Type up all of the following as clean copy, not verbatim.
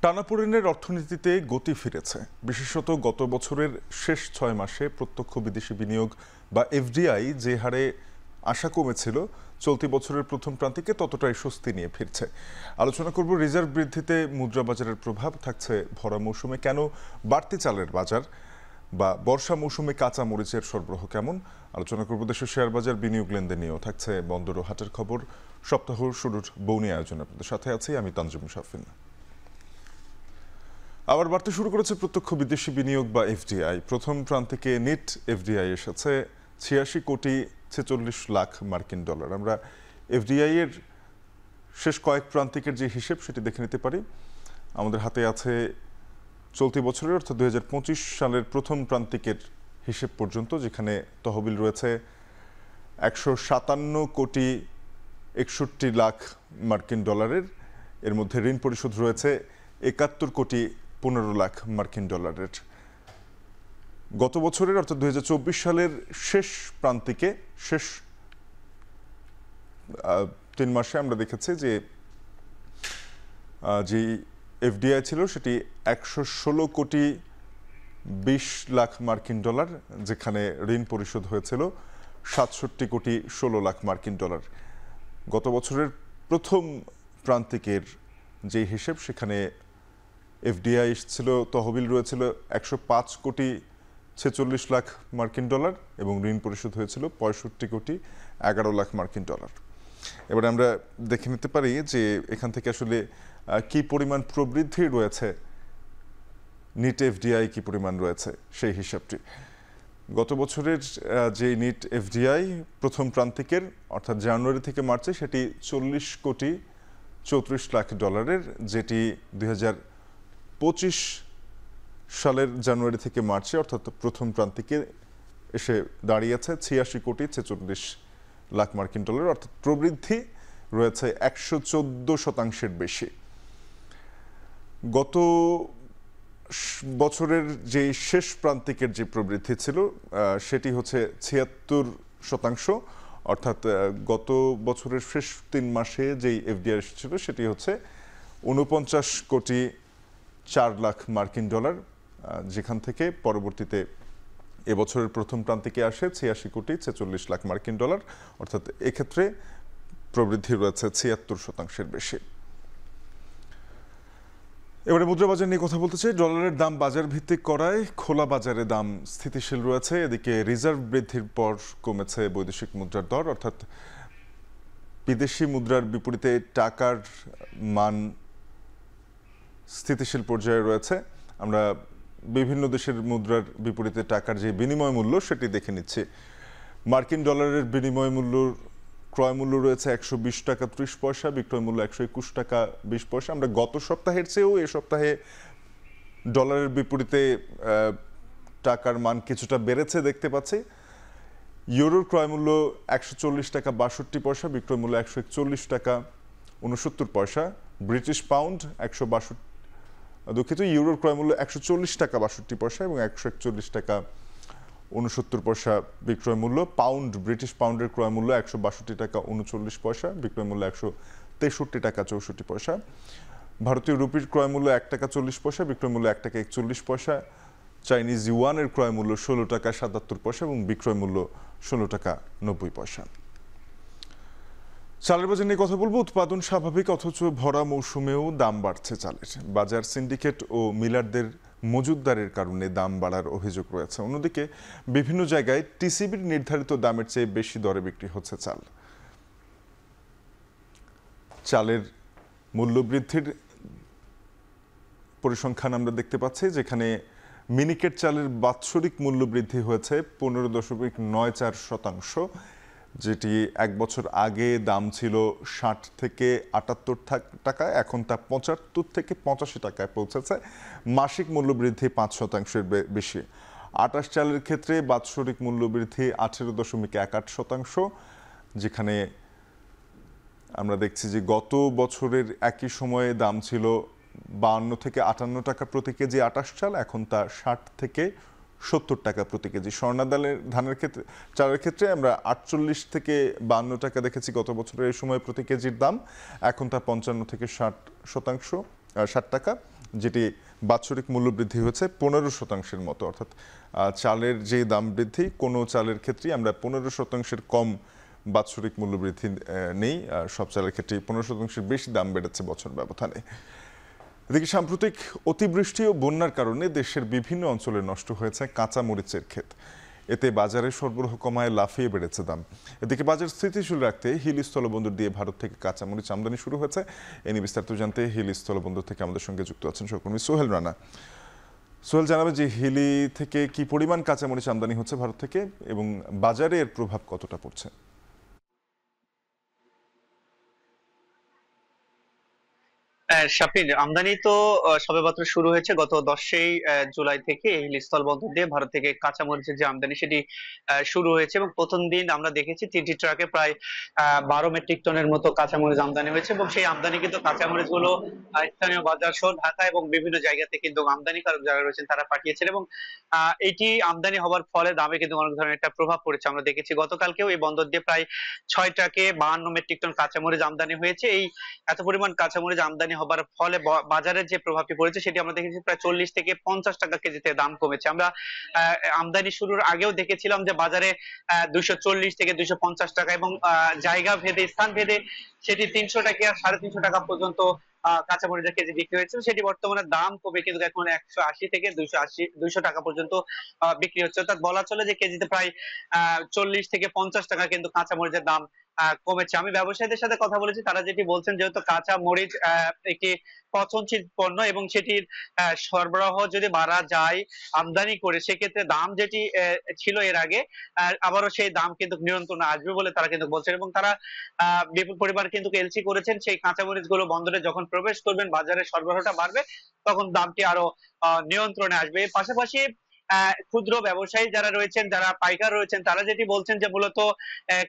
টানাপোড়েনের অর্থনীতিতে গতি ফিরেছে, বিশেষত গত বছরের শেষ 6 মাসে প্রত্যক্ষ বিদেশি বিনিয়োগ বা এফডিআই যে হারে আশা কমেছিল চলতি বছরের প্রথম প্রান্তিকে ততটাই স্বস্তি নিয়ে ফিরছে। আলোচনা করব রিজার্ভ বৃদ্ধিতে মুদ্রা বাজারের প্রভাব, থাকছে ভরা মৌসুমে কেন বাড়তি চালের বাজার বা বর্ষা মৌসুমে কাঁচা মরিচের সরবরাহ কেমন। আলোচনা করব দেশের শেয়ার বাজার, বিনিয়োগ লেনদেন নিয়েও থাকছে বন্দর ও হাটের খবর। সপ্তাহ শুরুর বৌনি আয়োজন আপনাদের সাথে আছি আমি তানজিম শাফিন। আবার বাড়তে শুরু করেছে প্রত্যক্ষ বিদেশি বিনিয়োগ বা এফডিআই। প্রথম প্রান্তিকে নেট এফডিআই এসেছে 86 কোটি 46 লাখ মার্কিন ডলার। আমরা এফডিআই এর শেষ কয়েক প্রান্তিকের যে হিসেব সেটি দেখে নিতে পারি। আমাদের হাতে আছে চলতি বছরের অর্থাৎ 2025 সালের প্রথম প্রান্তিকের হিসেব পর্যন্ত, যেখানে তহবিল রয়েছে 157 কোটি 61 লাখ মার্কিন ডলারের। এর মধ্যে ঋণ পরিশোধ রয়েছে 71 কোটি 15 লাখ মার্কিন ডলারের। গত বছরের অর্থাৎ 2024 সালের শেষ প্রান্তিকে শেষ 3 মাসে আমরা দেখেছি যে এফডিআই ছিল সেটি 116 কোটি 20 লাখ মার্কিন ডলার, যেখানে ঋণ পরিশোধ হয়েছিল 67 কোটি 16 লাখ মার্কিন ডলার। গত বছরের প্রথম প্রান্তিকের যে হিসেব সেখানে এফডিআই ছিল, তহবিল রয়েছিল 105 কোটি 46 লাখ মার্কিন ডলার এবং ঋণ পরিশোধ হয়েছিল 65 কোটি 11 লাখ মার্কিন ডলার। এবারে আমরা দেখে নিতে পারি যে এখান থেকে আসলে কি পরিমাণ প্রবৃদ্ধি রয়েছে, নিট এফডিআই কি পরিমাণ রয়েছে সেই হিসাবটি। গত বছরের যে নিট এফডিআই প্রথম প্রান্তিকের অর্থাৎ জানুয়ারি থেকে মার্চে সেটি 40 কোটি 34 লাখ ডলারের, যেটি 2025 সালের জানুয়ারি থেকে মার্চে অর্থাৎ প্রথম প্রান্তিকে এসে দাঁড়িয়েছে 86 কোটি 46 লাখ মার্কিন ডলার, অর্থাৎ প্রবৃদ্ধি রয়েছে 114% বেশি। গত বছরের যে শেষ প্রান্তিকের যে প্রবৃদ্ধি ছিল সেটি হচ্ছে 76%, অর্থাৎ গত বছরের শেষ 3 মাসে যেই এফডিআই ছিল সেটি হচ্ছে 49 কোটি 4 লাখ মার্কিন ডলার, যেখান থেকে পরবর্তীতে এবছরের প্রথম প্রান্তিকে আসে 86 কোটি 46 লাখ মার্কিন ডলার, অর্থাৎ এক্ষেত্রে প্রবৃদ্ধি রয়েছে 76% বেশি। এবারে মুদ্রাবাজার নিয়ে কথা বলতে চাই। ডলারের দাম বাজার ভিত্তিক করায় খোলা বাজারে দাম স্থিতিশীল রয়েছে। এদিকে রিজার্ভ বৃদ্ধির পর কমেছে বৈদেশিক মুদ্রার দর, অর্থাৎ বিদেশি মুদ্রার বিপরীতে টাকার মান স্থিতিশীল পর্যায়ে রয়েছে। আমরা বিভিন্ন দেশের মুদ্রার বিপরীতে টাকার যে বিনিময় মূল্য সেটি দেখে নিচ্ছি। মার্কিন ডলারের বিনিময় মূল্য ক্রয় মূল্য রয়েছে 120 টাকা 30 পয়সা, বিক্রয় মূল্য 121 টাকা 20 পয়সা। আমরা গত সপ্তাহের চেয়েও এ সপ্তাহে ডলারের বিপরীতে টাকার মান কিছুটা বেড়েছে দেখতে পাচ্ছি। ইউরোর ক্রয় মূল্য 140 টাকা 62 পয়সা, বিক্রয় মূল্য 141 টাকা 69 পয়সা। ব্রিটিশ পাউন্ড ইউরোর ক্রয় মূল্য 140 টাকা 62 পয়সা এবং 141 টাকা 69 পয়সা বিক্রয় মূল্য। পাউন্ড, ব্রিটিশ পাউন্ডের ক্রয় মূল্য 162 টাকা 39 পয়সা, বিক্রয় মূল্য 163 টাকা 64 পয়সা। ভারতীয় রুপির ক্রয় মূল্য 1 টাকা 40 পয়সা, বিক্রয় মূল্য 1 টাকা 41 পয়সা। চাইনিজ ইউয়ানের ক্রয় মূল্য 16 টাকা 77 পয়সা এবং বিক্রয় মূল্য 16 টাকা 90 পয়সা। চালের বাজার নিয়ে কথা বলবো। উৎপাদন স্বাভাবিক অথচ ভরা মৌসুমেও দাম বাড়ছে চালের। বাজার সিন্ডিকেট ও মিলারদের মজুতদারের কারণে দাম বাড়ার অভিযোগ রয়েছে। অন্যদিকে বিভিন্ন জায়গায় টিসিবির নির্ধারিত দামের চেয়ে বেশি দরে বিক্রি হচ্ছে চাল। চালের মূল্যবৃদ্ধির পরিসংখ্যান আমরা দেখতে পাচ্ছি, যেখানে মিনিকেট চালের বাৎসরিক মূল্য বৃদ্ধি হয়েছে 15.94%, যেটি এক বছর আগে দাম ছিল 60 থেকে 78 টাকা, এখন তা 75 থেকে 85 টাকায় পৌঁছেছে। মাসিক মূল্য বৃদ্ধি 5%-এর বেশি। আটাশ চালের ক্ষেত্রে বাৎসরিক মূল্য বৃদ্ধি 18.18%, যেখানে আমরা দেখছি যে গত বছরের একই সময়ে দাম ছিল 52 থেকে 58 টাকা প্রতি কেজি আটাশ চাল, এখন তা 60 থেকে 70 টাকা প্রতি কেজি। স্বর্ণা ধানের ক্ষেত্রে, চালের ক্ষেত্রে আমরা 48 থেকে 52 টাকা দেখেছি গত বছরের এই সময় প্রতি কেজির দাম, এখন তা 55 থেকে 60 টাকা, যেটি বাৎসরিক মূল্য বৃদ্ধি হয়েছে 15% মতো। অর্থাৎ চালের যে দাম বৃদ্ধি, কোনো চালের ক্ষেত্রেই আমরা 15% কম বাৎসরিক মূল্য বৃদ্ধি নেই, সব চালের ক্ষেত্রে 15% বেশি দাম বেড়েছে বছর ব্যবধানে। এদিকে সাম্প্রতিক অতিবৃষ্টি ও বন্যার কারণে দেশের বিভিন্ন অঞ্চলে নষ্ট হয়েছে কাঁচা মরিচের ক্ষেত। এতে বাজারে সরবরাহ কমায় লাফিয়ে বেড়েছে দাম। এদিকে বাজার স্থিতিশীল রাখতে হিলি স্থলবন্দর দিয়ে ভারত থেকে কাঁচামরিচ আমদানি শুরু হয়েছে। এ নিয়ে বিস্তারিত জানতে হিলি স্থলবন্দর থেকে আমাদের সঙ্গে যুক্ত আছেন সহকর্মী সোহেল রানা। সোহেল, জানাবে যে হিলি থেকে কি পরিমাণ কাঁচামরিচ আমদানি হচ্ছে ভারত থেকে এবং বাজারে এর প্রভাব কতটা পড়ছে? শাফিন, আমদানি তো সবেমাত্র শুরু হয়েছে গত 10ই জুলাই থেকে এই স্থলবন্দর দিয়ে ভারত থেকে কাঁচামরিচের যে আমদানি সেটি শুরু হয়েছে এবং প্রথম দিন আমরা দেখেছি 3টি ট্রাকে প্রায় 12 মেট্রিক টনের মতো কাঁচামরিচ আমদানি হয়েছে এবং সেই আমদানি কিন্তু কাঁচামরিচ গুলো স্থানীয় বাজার সহ ঢাকা এবং বিভিন্ন জায়গা থেকে কিন্তু আমদানিকারক যারা রয়েছেন তারা পাঠিয়েছেন এবং এটি আমদানি হওয়ার ফলে দামে কিন্তু অনেক ধরনের একটা প্রভাব পড়েছে। আমরা দেখেছি গতকালকেও এই বন্দর দিয়ে প্রায় 6 ট্রাকে 52 মেট্রিক টন কাঁচামরিচ আমদানি হয়েছে। এই এত পরিমাণ কাঁচামরিচ আমদানি হবার ফলে বাজারে যে প্রভাবটি পড়েছে সেটি আমরা দেখেছি প্রায় 40 থেকে 50 টাকা কেজিতে দাম কমেছে। আমরা আমদানি শুরুর আগেও দেখেছিলাম যে বাজারে 240 থেকে 250 টাকা এবং জায়গা ভেদে, স্থান ভেদে সেটি 300 টাকা আর 350 টাকা পর্যন্ত কাঁচামরিচের কেজি বিক্রি হয়েছিল। সেটি বর্তমানে দাম কমে কিন্তু এখন 180 থেকে 200 টাকা পর্যন্ত বিক্রি হচ্ছে। অর্থাৎ বলা চলে যে কেজিতে প্রায় 40 থেকে 50 টাকা কিন্তু কাঁচামরিচের দাম কমেছে। আমি ব্যবসায়ীদের সাথে কথা বলেছি, তারা যেটি বলছেন যেহেতু কাঁচা মরিচ একটি পচনশীল পণ্য এবং সেটির সরবরাহ যদি বাড়া যায় আমদানি করে, সেক্ষেত্রে দাম যেটি ছিল এর আগে আবারও সেই দাম কিন্তু নিয়ন্ত্রণে আসবে বলে তারা কিন্তু বলছেন এবং তারা বিপুল পরিমাণ কিন্তু এলসি করেছেন। সেই কাঁচামরিচ গুলো বন্দরে যখন প্রবেশ করবেন, বাজারে সরবরাহটা বাড়বে, তখন দামটি আরো নিয়ন্ত্রণে আসবে। এর পাশাপাশি ক্ষুদ্র ব্যবসায়ী যারা রয়েছেন, যারা পাইকার রয়েছেন, তারা যেটি বলছেন যে মূলত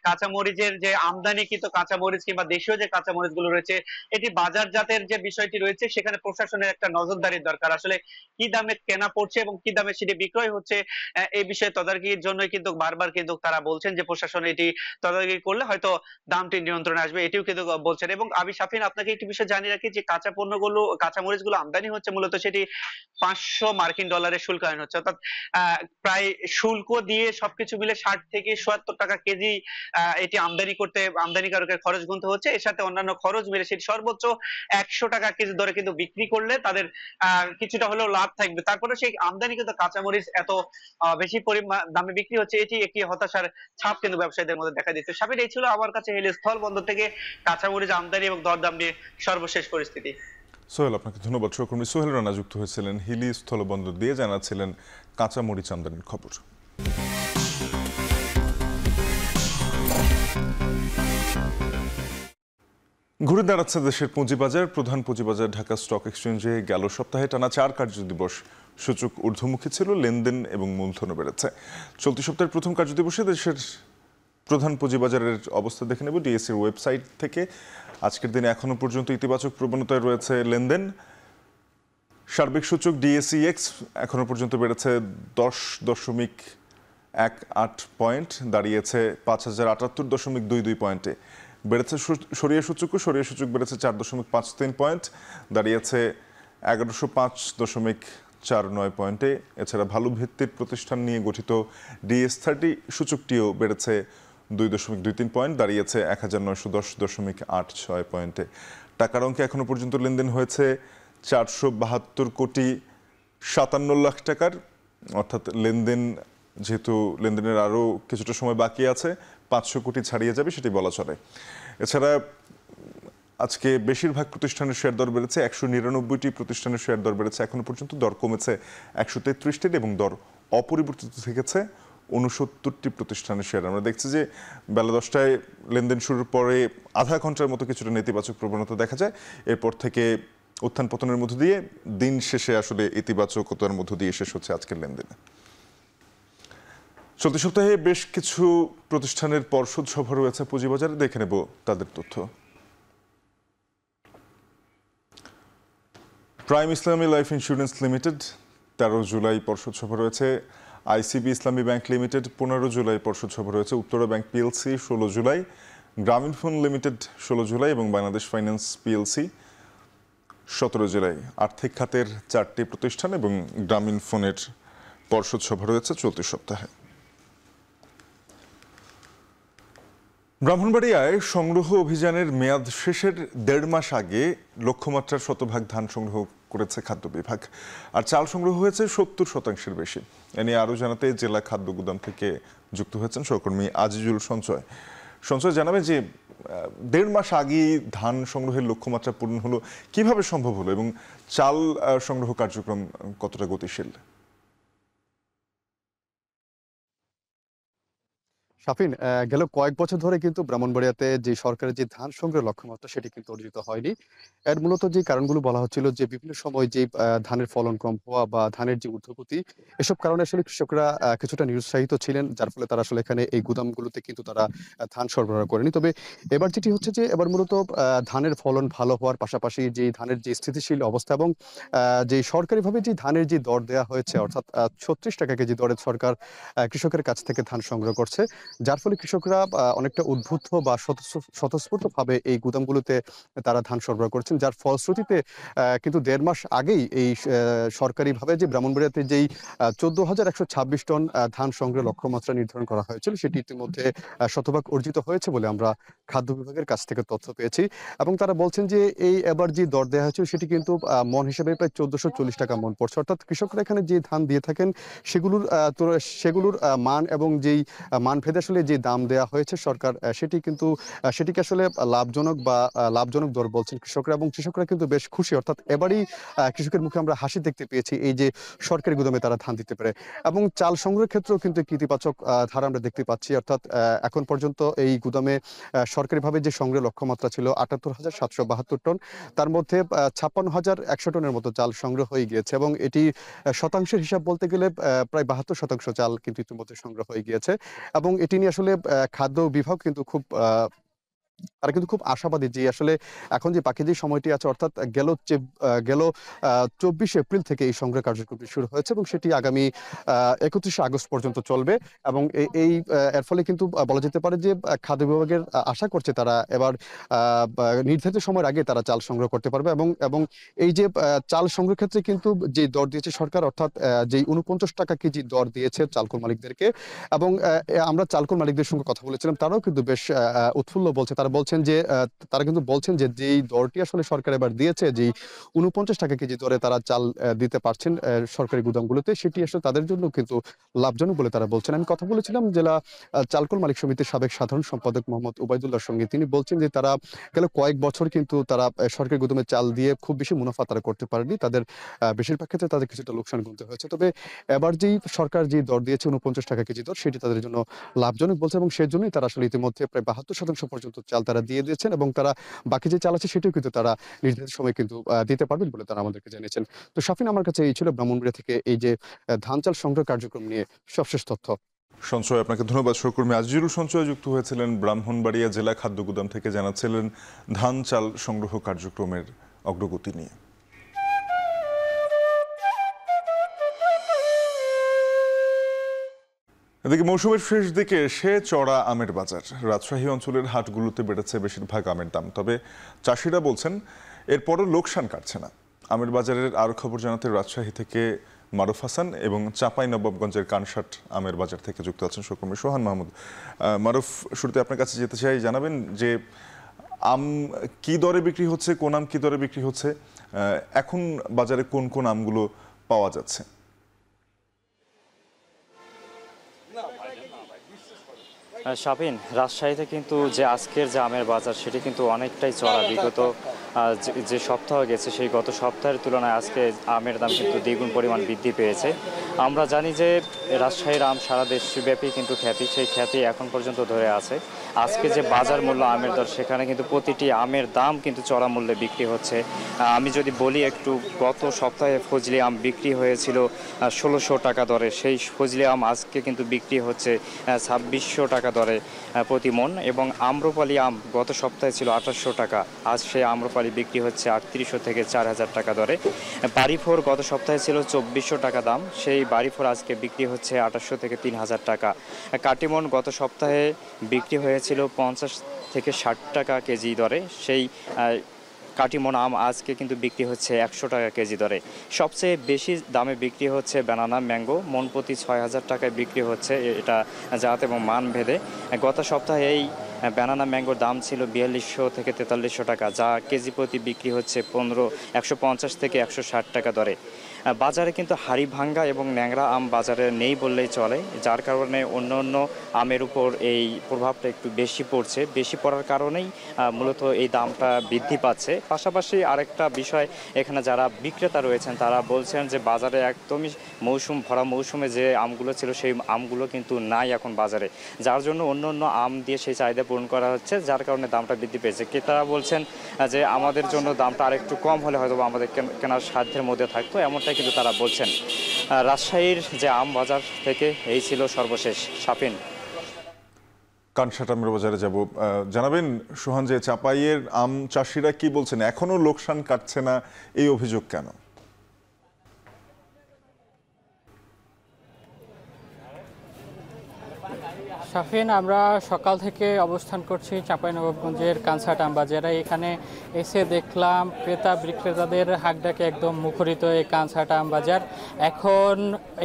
কাঁচামরিচের যে আমদানিকৃত কাঁচামরিচ কিংবা দেশীয় যে কাঁচামরিচ গুলো রয়েছে, এটি বাজারজাতের যে বিষয়টি রয়েছে সেখানে প্রশাসনের একটা নজরদারির দরকার। আসলে কি দামে কেনা পড়ছে এবং কি দামে সেটি বিক্রয় হচ্ছে, এই বিষয়ে তদারকির জন্যই কিন্তু বারবার কিন্তু তারা বলছেন যে প্রশাসন এটি তদারকি করলে হয়তো দামটি নিয়ন্ত্রণে আসবে, এটিও কিন্তু বলছেন। এবং আমি শাফিন আপনাকে একটি বিষয় জানিয়ে রাখি যে কাঁচা পণ্যগুলো, কাঁচামরিচ গুলো আমদানি হচ্ছে মূলত সেটি 500 মার্কিন ডলারের শুল্ক আইন হচ্ছে। অর্থাৎ প্রায় শুল্ক দিয়ে সবকিছু মিলে 60 থেকে 77 টাকা কেজি এটি আমদানি করতে আমদানিকারকের খরচ গুনতে হচ্ছে। এর সাথে অন্যান্য খরচ মিলে সেটি সর্বোচ্চ 100 টাকা কেজি দরে কিন্তু বিক্রি করলে তাদের কিছুটা হলেও লাভ থাকবে। তারপরে সেই আমদানিকৃত কাঁচামরিচ এত বেশি পরিমাণ দামে বিক্রি হচ্ছে, এটি একটি হতাশার ছাপ কিন্তু ব্যবসায়ীদের মধ্যে দেখা দিচ্ছে। সাবির, এই ছিল আমার কাছে হিলি স্থল বন্দর থেকে কাঁচামরিচ আমদানি এবং দরদাম নিয়ে সর্বশেষ পরিস্থিতি। সোহেল, আপনাকে ধন্যবাদ। সহকর্মী সোহেল রানা যুক্ত হয়েছিলেন হিলি স্থলবন্দর দিয়ে, জানাচ্ছিলেন কাঁচামরিচ আমদানির খবর। ঘুরে দাঁড়াচ্ছে দেশের পুঁজিবাজার। প্রধান পুঁজিবাজার ঢাকা স্টক এক্সচেঞ্জে গেল সপ্তাহে টানা 4 কার্যদিবস সূচক ঊর্ধ্বমুখী ছিল, লেনদেন এবং মূলধনও বেড়েছে। চলতি সপ্তাহের প্রথম কার্যদিবসে দেশের প্রধান পুঁজিবাজারের অবস্থা দেখে নেব ডিএসসির ওয়েবসাইট থেকে। আজকের দিনে এখনো পর্যন্ত ইতিবাচক প্রবণতায় রয়েছে লেনদেন। সার্বিক সূচক ডিএসইএক্স এখনো পর্যন্ত বেড়েছে 10.18 পয়েন্ট, দাঁড়িয়েছে 5078.22 পয়েন্টে। বেড়েছে সরিয়া সূচক বেড়েছে 4.53 পয়েন্ট, দাঁড়িয়েছে 1105.49 পয়েন্টে। এছাড়া ভালো ভিত্তির প্রতিষ্ঠান নিয়ে গঠিত ডিএস30 সূচকটিও বেড়েছে 2.23 পয়েন্ট, দাঁড়িয়েছে 1910.86 পয়েন্টে। টাকার অঙ্কে এখনো পর্যন্ত লেনদেন হয়েছে 472 কোটি 57 লাখ টাকার। অর্থাৎ লেনদেন, যেহেতু লেনদেনের আরও কিছুটা সময় বাকি আছে, 500 কোটি ছাড়িয়ে যাবে সেটি বলা চলে। এছাড়া আজকে বেশিরভাগ প্রতিষ্ঠানের শেয়ার দর বেড়েছে, 199টি প্রতিষ্ঠানের শেয়ার দর বেড়েছে এখনো পর্যন্ত। দর কমেছে 133টির এবং দর অপরিবর্তিত থেকেছে 69টি প্রতিষ্ঠানের শেয়ার। আমরা দেখছি যে বেলা 10টায় লেনদেন শুরুর পরে আধা ঘন্টার মতো কিছুটা নেতিবাচক প্রবণতা দেখা যায়। এরপর থেকে উত্থান পতনের মধ্য দিয়ে দিন শেষে আসলে ইতিবাচকতার মধ্য দিয়ে শেষ হচ্ছে আজকের লেনদেনে। চলতি সপ্তাহে বেশ কিছু প্রতিষ্ঠানের পর্ষদ সভা রয়েছে পুঁজিবাজারে, দেখে নেব তাদের তথ্য। প্রাইম ইসলামী লাইফ ইন্স্যুরেন্স লিমিটেড 13 জুলাই পর্ষদ সভা রয়েছে। আইসিবি ইসলামী ব্যাংক লিমিটেড 15 জুলাই পর্ষদ সভা রয়েছে। উত্তরা ব্যাংক পিএলসি 16 জুলাই, গ্রামীণ ফোন লিমিটেড 16 জুলাই এবং বাংলাদেশ ফাইন্যান্স পিএলসি 17 জুলাই। আর্থিক খাতের 4টি প্রতিষ্ঠান এবং গ্রামীণ ফোনের পর্ষদ সভা রয়েছে চলতি সপ্তাহে। ব্রাহ্মণবাড়িয়ায় সংগ্রহ অভিযানের মেয়াদ শেষের 1.5 মাস আগে লক্ষ্যমাত্রার শতভাগ ধান সংগ্রহ করেছে খাদ্য বিভাগ, আর চাল সংগ্রহ হয়েছে 70% বেশি। এ নিয়ে আরও জানাতে জেলা খাদ্য গুদাম থেকে যুক্ত হয়েছেন সহকর্মী আজিজুল সঞ্চয়। সঞ্চয়, জানাবে যে 1.5 মাস আগে ধান সংগ্রহের লক্ষ্যমাত্রা পূরণ হলো, কিভাবে সম্ভব হলো এবং চাল সংগ্রহ কার্যক্রম কতটা গতিশীল? শাফিন, গেল কয়েক বছর ধরে কিন্তু ব্রাহ্মণবাড়িয়াতে যে সরকারের যে ধান সংগ্রহের লক্ষ্যমাত্রা সেটি কিন্তু অর্জিত হয়নি। এর মূলত যে কারণগুলো বলা হচ্ছিল যে বিভিন্ন সময় যে ধানের ফলন কম হওয়া বা ধানের যে ঊর্ধ্বগতি, এসব কারণে আসলে কৃষকরা কিছুটা নিরুৎসাহিত ছিলেন, যার ফলে তারা আসলে এখানে এই গুদামগুলোতে কিন্তু তারা ধান সরবরাহ করেনি। তবে এবার যেটি হচ্ছে যে এবার মূলত ধানের ফলন ভালো হওয়ার পাশাপাশি যে ধানের যে স্থিতিশীল অবস্থা এবং যে সরকারিভাবে যে ধানের যে দর দেওয়া হয়েছে, অর্থাৎ 36 টাকা কেজি দরে সরকার কৃষকের কাছ থেকে ধান সংগ্রহ করছে, যার ফলে কৃষকরা অনেকটা উদ্বুদ্ধ বা স্বতঃস্ফূর্তভাবে এই গুদামগুলোতে তারা ধান সরবরাহ করছেন, যার ফলশ্রুতিতে কিন্তু 1.5 মাস আগেই এই সরকারিভাবে যে ব্রাহ্মণবাড়িয়াতে যেই 14,126 টন ধান সংগ্রহের লক্ষ্যমাত্রা নির্ধারণ করা হয়েছিল সেটি ইতিমধ্যে শতভাগ অর্জিত হয়েছে বলে আমরা খাদ্য বিভাগের কাছ থেকে তথ্য পেয়েছি। এবং তারা বলছেন যে এই এবার যে দর দেওয়া হয়েছিল সেটি কিন্তু মন হিসেবে প্রায় 1440 টাকা মন পড়ছে, অর্থাৎ কৃষকরা এখানে যে ধান দিয়ে থাকেন সেগুলোর মান এবং যেই মান ভেদে আসলে যে দাম দেওয়া হয়েছে সরকার, সেটিকে আসলে লাভজনক দর বলছেন কৃষকরা, এবং কৃষকরা কিন্তু বেশ খুশি। অর্থাৎ এবারই কৃষকের মুখে আমরা হাসি দেখতে পেয়েছি এই যে সরকারি গুদামে তারা ধান দিতে পারে। এবং চাল সংগ্রহের ক্ষেত্রেও কিন্তু একটি ইতিবাচক ধারা আমরা দেখতে পাচ্ছি, অর্থাৎ এখন পর্যন্ত এই গুদামে সরকারিভাবে যে সংগ্রহের লক্ষ্যমাত্রা ছিল 78,772 টন, তার মধ্যে 56,100 টনের মতো চাল সংগ্রহ হয়ে গিয়েছে, এবং এটি শতাংশের হিসাব বলতে গেলে প্রায় 72% চাল কিন্তু ইতিমধ্যে সংগ্রহ হয়ে গিয়েছে। এবং এটি নিয়ে আসলে খাদ্য বিভাগ কিন্তু তারা কিন্তু খুব আশাবাদী যে আসলে এখন যে বাকি যে সময়টি আছে, অর্থাৎ গেল 24 এপ্রিল থেকে এই সংগ্রহ কার্যক্রমটি শুরু হয়েছে এবং সেটি আগামী 31 আগস্ট পর্যন্ত চলবে। এবং এর ফলে কিন্তু বলা যেতে পারে যে খাদ্য বিভাগের আশা করছে তারা এবার নির্ধারিত সময়ের আগে তারা চাল সংগ্রহ করতে পারবে। এবং এই যে চাল সংগ্রহের ক্ষেত্রে কিন্তু যে দর দিয়েছে সরকার, অর্থাৎ যেই 49 টাকা কেজি দর দিয়েছে চালকল মালিকদেরকে, এবং আমরা চালকল মালিকদের সঙ্গে কথা বলেছিলাম, তারাও কিন্তু বেশ উৎফুল্ল বলছে। তারা কিন্তু বলছেন যে যেই দরটি আসলে সরকার এবার দিয়েছে, যেই 49 টাকা কেজি দরে তারা চাল দিতে পারছেন সরকারি গুদামগুলোতে, সেটি আসলে তাদের জন্য কিন্তু লাভজনক বলে তারা বলছেন। আমি কথা বলেছিলাম জেলা চালকল মালিক সমিতির সাবেক সাধারণ সম্পাদক মোহাম্মদ উবাইদুল্লাহর সঙ্গে। তিনি বলছেন যে তারা গেল কয়েক বছর কিন্তু তারা সরকারি গুদামে চাল দিয়ে খুব বেশি মুনাফা তারা করতে পারেনি, তাদের বেশিরভাগ ক্ষেত্রে তাদের কিছুটা লোকসান গুনতে হয়েছে। তবে এবার যেই সরকার যে দর দিয়েছে 49 টাকা কেজি দর, সেটি তাদের জন্য লাভজনক বলছে, এবং সেজন্যই তারা আসলে ইতিমধ্যে প্রায় 72% পর্যন্ত চাল তারা দিয়ে দিয়েছেন, এবং তারা বাকি যে চাল আছে সেটিও কিন্তু তারা নির্ধারিত সময় কিন্তু দিতে পারবেন বলে তারা আমাদেরকে জানিয়েছেন। তো শাফিন, আমার কাছে এই ছিল ব্রাহ্মণবাড়িয়া থেকে এই যে ধান চাল সংগ্রহ কার্যক্রম নিয়ে সবশেষ তথ্য। সঞ্চয়, আপনাকে ধন্যবাদ। সহকর্মী আজিজুল সঞ্চয় যুক্ত হয়েছিলেন ব্রাহ্মণবাড়িয়া জেলা খাদ্য গুদাম থেকে, জানাচ্ছিলেন ধান চাল সংগ্রহ কার্যক্রমের অগ্রগতি নিয়ে। এদিকে মৌসুমের শেষ দিকে এসে চড়া আমের বাজার। রাজশাহী অঞ্চলের হাটগুলোতে বেড়েছে বেশিরভাগ আমের দাম, তবে চাষিরা বলছেন এরপরও লোকসান কাটছে না। আমের বাজারের আরো খবর জানাতে রাজশাহী থেকে মারুফ হাসান এবং চাঁপাইনবাবগঞ্জের কানসাট আমের বাজার থেকে যুক্ত আছেন সহকর্মী সোহান মাহমুদ। মারুফ, শুরুতে আপনার কাছে যেতে চাই, জানাবেন যে আম কি দরে বিক্রি হচ্ছে, কোন আম কি দরে বিক্রি হচ্ছে, এখন বাজারে কোন কোন আমগুলো পাওয়া যাচ্ছে? শাফিন, রাজশাহীতে কিন্তু যে আজকের যে আমের বাজার সেটি কিন্তু অনেকটাই চড়া। বিগত যে সপ্তাহ গেছে সেই গত সপ্তাহের তুলনায় আজকে আমের দাম কিন্তু দ্বিগুণ পরিমাণ বৃদ্ধি পেয়েছে। আমরা জানি যে রাজশাহীর আম সারা দেশব্যাপী কিন্তু খ্যাতি, সেই খ্যাতি এখন পর্যন্ত ধরে আছে। আজকে যে বাজার মূল্য আমের দর, সেখানে কিন্তু প্রতিটি আমের দাম কিন্তু চড়া মূল্যে বিক্রি হচ্ছে। আমি যদি বলি একটু, গত সপ্তাহে ফজলি আম বিক্রি হয়েছিল 1600 টাকা দরে, সেই ফজলি আম আজকে কিন্তু বিক্রি হচ্ছে 2600 টাকা টাকা দরে প্রতি মন, এবং আম্রপালি আম গত সপ্তাহে ছিল 2800 টাকা, আজ সেই আম্রপালি বিক্রি হচ্ছে 3800 থেকে 4000 টাকা দরে। বাড়িফোর গত সপ্তাহে ছিল 2400 টাকা দাম, সেই বাড়িফোর আজকে বিক্রি হচ্ছে 2800 থেকে 3000 টাকা। কাটিমন গত সপ্তাহে বিক্রি হয়েছিল 50 থেকে 60 টাকা কেজি দরে, সেই কাটিমন আম আজকে কিন্তু বিক্রি হচ্ছে 100 টাকা কেজি দরে। সবচেয়ে বেশি দামে বিক্রি হচ্ছে ব্যানানা ম্যাঙ্গো, মন প্রতি 6000 টাকায় বিক্রি হচ্ছে, এটা জাত এবং মান ভেদে। গত সপ্তাহে এই ব্যানানা ম্যাঙ্গোর দাম ছিল 4200 থেকে 4300 টাকা, যা কেজি প্রতি বিক্রি হচ্ছে 150 থেকে 160 টাকা দরে। বাজারে কিন্তু হাড়িভাঙ্গা এবং ন্যাংরা আম বাজারে নেই বললেই চলে, যার কারণে অন্য অন্য আমের উপর এই প্রভাবটা একটু বেশি পড়ছে। বেশি পড়ার কারণেই মূলত এই দামটা বৃদ্ধি পাচ্ছে। পাশাপাশি আরেকটা বিষয়, এখানে যারা বিক্রেতা রয়েছেন তারা বলছেন যে বাজারে একদমই ভরা মৌসুমে যে আমগুলো ছিল সেই আমগুলো কিন্তু নাই এখন বাজারে, যার জন্য অন্য অন্য আম দিয়ে সেই চাহিদা পূরণ করা হচ্ছে, যার কারণে দামটা বৃদ্ধি পেয়েছে। ক্রেতারা বলছেন যে আমাদের জন্য দামটা আরেকটু কম হলে হয়তো আমাদের কেনার সাধ্যের মধ্যে থাকতো, এমনটাই কিন্তু তারা বলছেন। রাজশাহীর যে আম বাজার থেকে এই ছিল সর্বশেষ। শাপিন, কানসাট আমের বাজারে যাব, জানাবেন সোহান যে চাপাইয়ের আম চাষিরা কি বলছেন, এখনো লোকসান কাটছে না, এই অভিযোগ কেন? শাফিন, আমরা সকাল থেকে অবস্থান করছি চাঁপাইনবাবগঞ্জের কানসাট আম বাজারে। এখানে এসে দেখলাম ক্রেতা বিক্রেতাদের হাঁকডাকে একদম মুখরিত এই কানসাট আম বাজার। এখন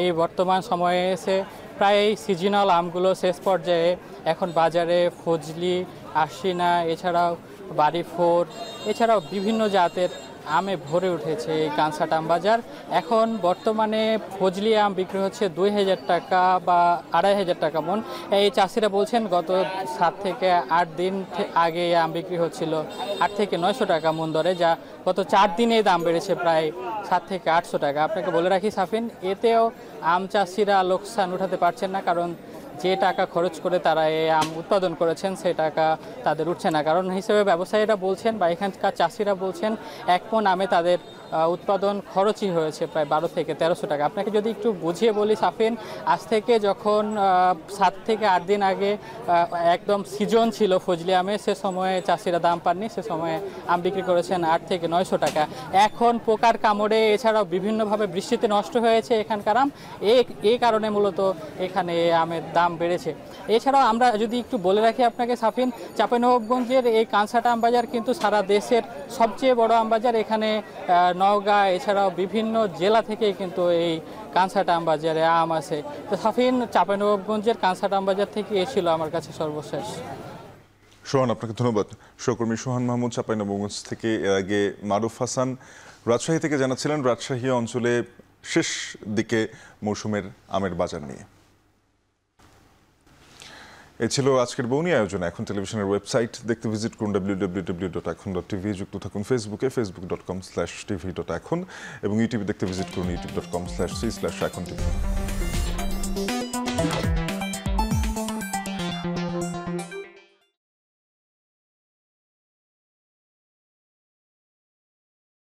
এই বর্তমান সময়ে এসে প্রায় সিজনাল আমগুলো শেষ পর্যায়ে, এখন বাজারে ফজলি, আশিনা, এছাড়াও বাড়িফোর, এছাড়াও বিভিন্ন জাতের আমে ভরে উঠেছে এই কানসাট আম বাজার। এখন বর্তমানে ফজলি আম বিক্রি হচ্ছে 2000 টাকা বা 2500 টাকা মন। এই চাষিরা বলছেন গত 7 থেকে 8 দিন আগে এই আম বিক্রি হচ্ছিল 8 থেকে 900 টাকা মন দরে, যা গত 4 দিনে দাম বেড়েছে প্রায় 7 থেকে 800 টাকা। আপনাকে বলে রাখি সাফিন, এতেও আম চাষিরা লোকসান উঠাতে পারছেন না, কারণ যে টাকা খরচ করে তারা এই আম উৎপাদন করেছেন সেই টাকা তাদের উঠছে না। কারণ হিসেবে ব্যবসায়ীরা বলছেন বা এখানকার চাষিরা বলছেন 1 মণ আমে তাদের উৎপাদন খরচই হয়েছে প্রায় 12 থেকে 1300 টাকা। আপনাকে যদি একটু বুঝিয়ে বলি সাফিন, আজ থেকে যখন 7 থেকে 8 দিন আগে একদম সিজন ছিল ফজলি আমে, সে সময়ে চাষিরা দাম পাননি, সে সময়ে আম বিক্রি করেছেন 8 থেকে 900 টাকা। এখন পোকার কামড়ে এছাড়াও বিভিন্নভাবে বৃষ্টিতে নষ্ট হয়েছে এখানকার আম, এই কারণে মূলত এখানে আমের দাম বেড়েছে। এছাড়াও আমরা যদি একটু বলে রাখি আপনাকে সাফিন, চাঁপাইনবাবগঞ্জের এই কানসাট আম বাজার কিন্তু সারা দেশের সবচেয়ে বড় আম বাজার। এখানে নওগাঁ এছাড়াও বিভিন্ন জেলা থেকে কিন্তু এই কানসাট আম বাজারে আম আছে। তো সাফিন, চাঁপাইনবাবগঞ্জের কানসাট আম বাজার থেকে এসেছিল আমার কাছে সর্বশেষ। সোহান, আপনাকে ধন্যবাদ। সহকর্মী সোহান মাহমুদ চাঁপাইনবাবগঞ্জ থেকে। এর আগে মারুফ হাসান রাজশাহী থেকে জানাচ্ছিলেন রাজশাহী অঞ্চলে শেষ দিকে মৌসুমের আমের বাজার নিয়ে। এ ছিল আজকের বৌনি আয়োজন। এখন টেলিভিশনের ওয়েবসাইট দেখতে ভিজিট করুন www.ekhon.tv। যুক্ত থাকুন ফেসবুকে facebook.com/tv.ekhon এবং ইউটিউবে দেখতে ভিজিট করুন youtube.com/c/ekhon tv।